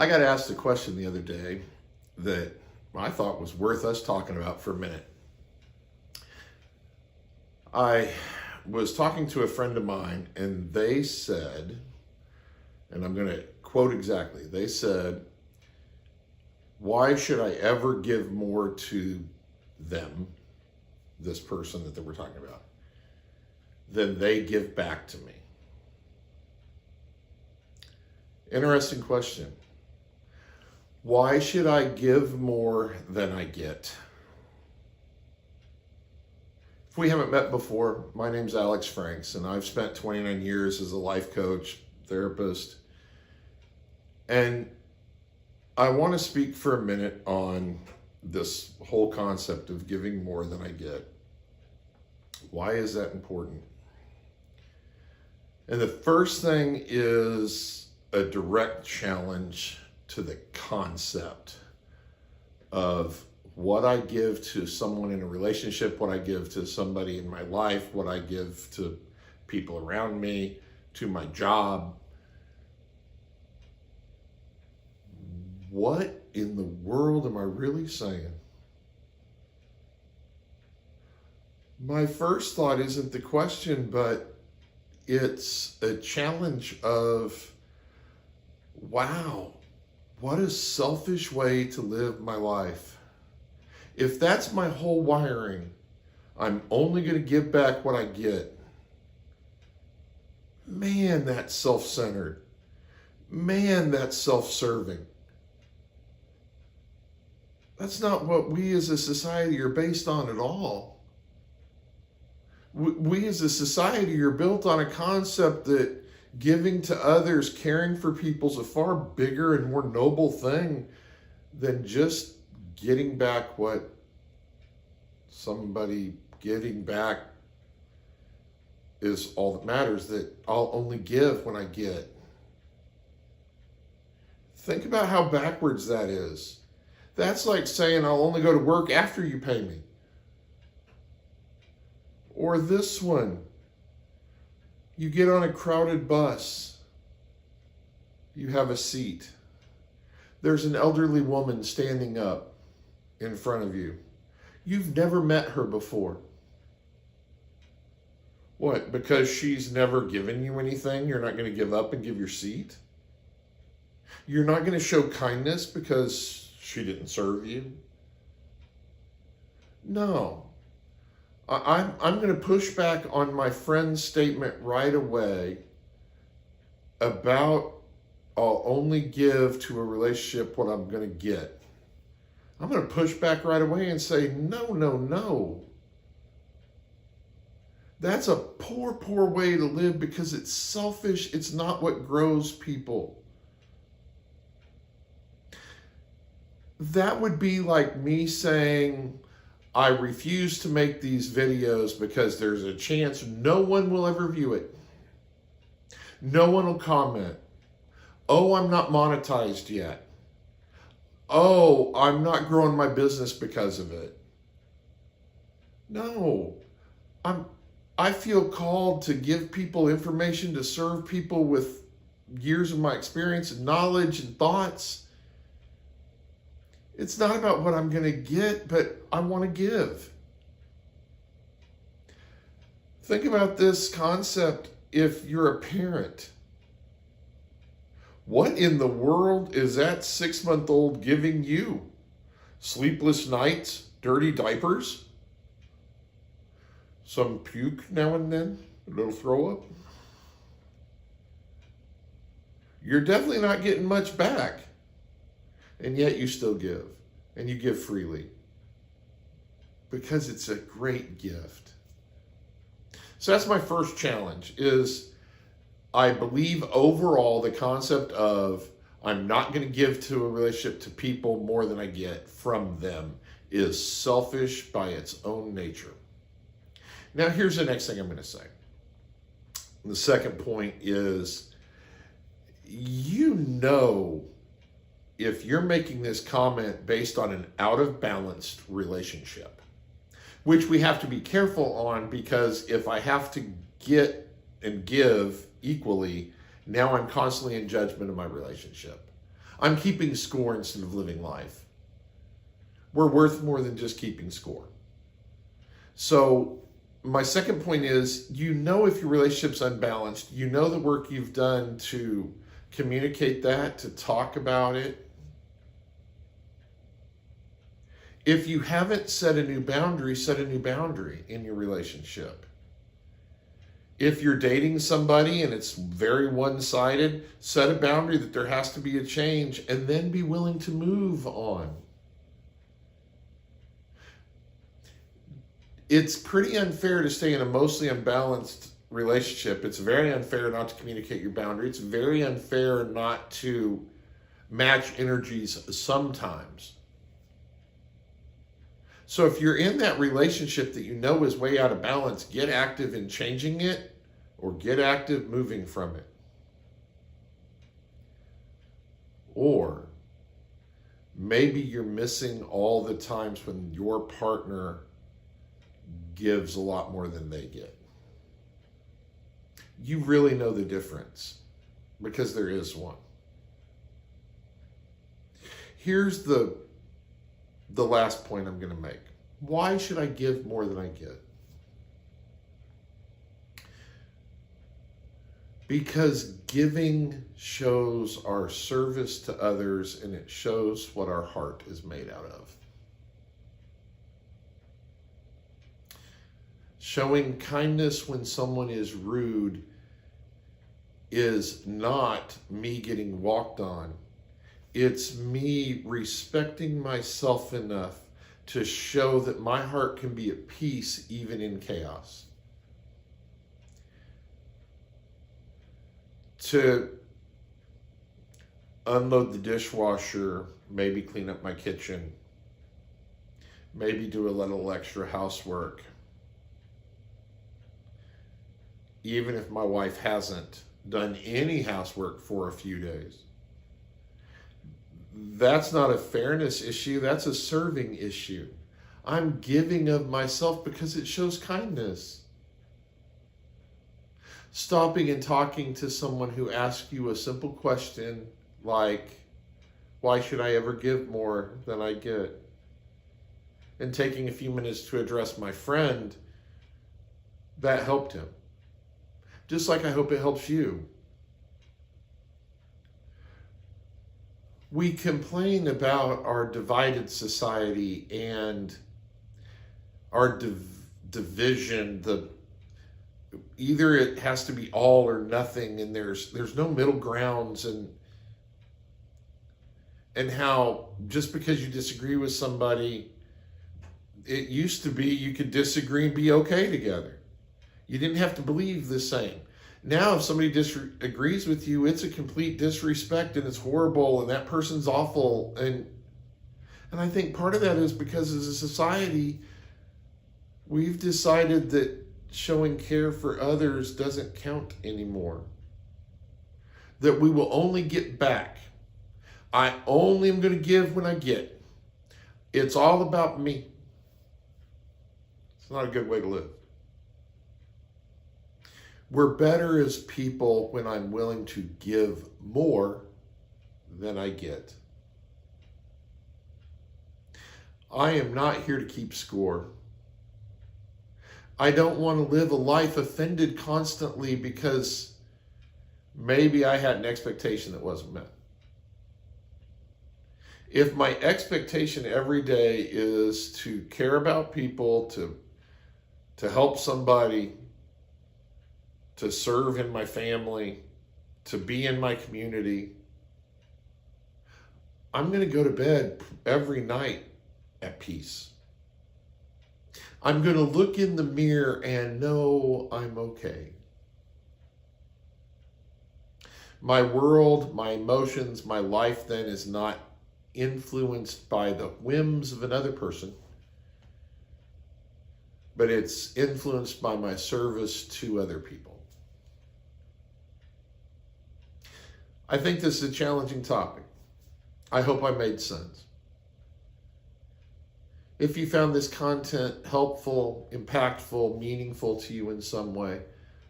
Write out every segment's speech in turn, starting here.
I got asked a question the other day that I thought was worth us talking about for a minute. I was talking to a friend of mine, and they said, and I'm going to quote exactly, they said, "Why should I ever give more to them, this person that they were talking about, than they give back to me?" Interesting question. Why should I give more than I get? If we haven't met before, my name's Alex Franks, and I've spent 29 years as a life coach, therapist, and I want to speak for a minute on this whole concept of giving more than I get. Why is that important? And the first thing is a direct challenge to the concept of what I give to someone in a relationship, what I give to somebody in my life, what I give to people around me, to my job. What in the world am I really saying? My first thought isn't the question, but it's a challenge of, wow, what a selfish way to live my life. If that's my whole wiring, I'm only going to give back what I get. Man, that's self-centered. Man, that's self-serving. That's not what we as a society are based on at all. We as a society are built on a concept that giving to others, caring for people is a far bigger and more noble thing than just getting back what somebody getting back is all that matters, that I'll only give when I get. Think about how backwards that is. That's like saying I'll only go to work after you pay me. Or this one. You get on a crowded bus. You have a seat. There's an elderly woman standing up in front of you. You've never met her before. What? Because she's never given you anything, you're not going to give up and give your seat? You're not going to show kindness because she didn't serve you? No. I'm going to push back on my friend's statement right away about I'll only give to a relationship what I'm going to get. I'm going to push back right away and say, no. That's a poor, poor way to live because it's selfish. It's not what grows people. That would be like me saying, I refuse to make these videos because there's a chance no one will ever view it. No one will comment. Oh, I'm not monetized yet. Oh, I'm not growing my business because of it. No, I feel called to give people information, to serve people with years of my experience and knowledge and thoughts. It's not about what I'm going to get, but I want to give. Think about this concept if you're a parent. What in the world is that 6-month-old giving you? Sleepless nights? Dirty diapers? Some puke now and then? A little throw up? You're definitely not getting much back. And yet you still give. And you give freely. Because it's a great gift. So that's my first challenge, is I believe overall the concept of I'm not going to give to a relationship to people more than I get from them is selfish by its own nature. Now here's the next thing I'm going to say. The second point is, if you're making this comment based on an out of balanced relationship, which we have to be careful on, because if I have to get and give equally, now I'm constantly in judgment of my relationship. I'm keeping score instead of living life. We're worth more than just keeping score. So my second point is, if your relationship's unbalanced, the work you've done to communicate that, to talk about it. If you haven't set a new boundary in your relationship. If you're dating somebody and it's very one-sided, set a boundary that there has to be a change and then be willing to move on. It's pretty unfair to stay in a mostly unbalanced relationship. It's very unfair not to communicate your boundary. It's very unfair not to match energies sometimes. So if you're in that relationship that is way out of balance, get active in changing it or get active moving from it. Or maybe you're missing all the times when your partner gives a lot more than they get. You really know the difference because there is one. Here's the last point I'm going to make. Why should I give more than I get? Because giving shows our service to others and it shows what our heart is made out of. Showing kindness when someone is rude is not me getting walked on. It's me respecting myself enough to show that my heart can be at peace even in chaos. To unload the dishwasher, maybe clean up my kitchen, maybe do a little extra housework. Even if my wife hasn't done any housework for a few days. That's not a fairness issue, that's a serving issue. I'm giving of myself because it shows kindness. Stopping and talking to someone who asks you a simple question like, why should I ever give more than I get? And taking a few minutes to address my friend, that helped him. Just like I hope it helps you. We complain about our divided society and our division. Either it has to be all or nothing, and there's no middle grounds, and how just because you disagree with somebody, it used to be you could disagree and be okay together. You didn't have to believe the same. Now, if somebody disagrees with you, it's a complete disrespect and it's horrible and that person's awful. And I think part of that is because as a society, we've decided that showing care for others doesn't count anymore. That we will only get back. I only am going to give when I get. It's all about me. It's not a good way to live. We're better as people when I'm willing to give more than I get. I am not here to keep score. I don't want to live a life offended constantly because maybe I had an expectation that wasn't met. If my expectation every day is to care about people, to help somebody, to serve in my family, to be in my community, I'm going to go to bed every night at peace. I'm going to look in the mirror and know I'm okay. My world, my emotions, my life then is not influenced by the whims of another person, but it's influenced by my service to other people. I think this is a challenging topic. I hope I made sense. If you found this content helpful, impactful, meaningful to you in some way,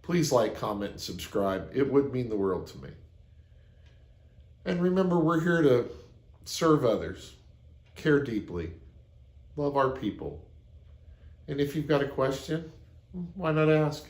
please like, comment, and subscribe. It would mean the world to me. And remember, we're here to serve others, care deeply, love our people. And if you've got a question, why not ask?